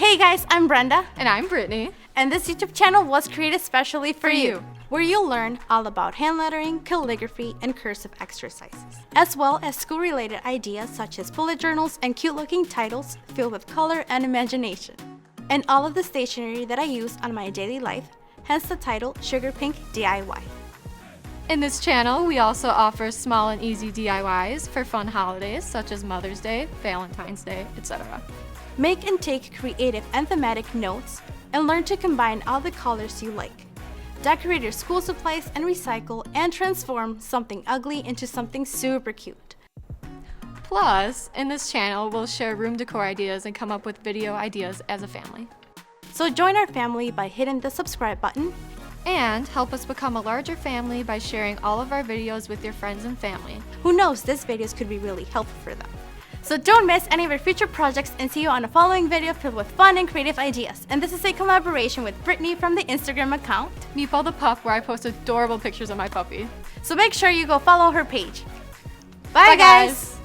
Hey guys, I'm Brenda. And I'm Brittany. And this YouTube channel was created specially for you, where you'll learn all about hand lettering, calligraphy, and cursive exercises, as well as school-related ideas such as bullet journals and cute-looking titles filled with color and imagination. And all of the stationery that I use on my daily life, hence the title SugarPinkDIY. In this channel, we also offer small and easy DIYs for fun holidays such as Mother's Day, Valentine's Day, etc. Make and take creative and thematic notes, and learn to combine all the colors you like. Decorate your school supplies and recycle and transform something ugly into something super cute. Plus, in this channel, we'll share room decor ideas and come up with video ideas as a family. So join our family by hitting the subscribe button. And help us become a larger family by sharing all of our videos with your friends and family. Who knows, these videos could be really helpful for them. So don't miss any of our future projects and see you on the following video filled with fun and creative ideas. And this is a collaboration with Brittany from the Instagram account Meatball the Pup, where I post adorable pictures of my puppy. So make sure you go follow her page. Bye guys!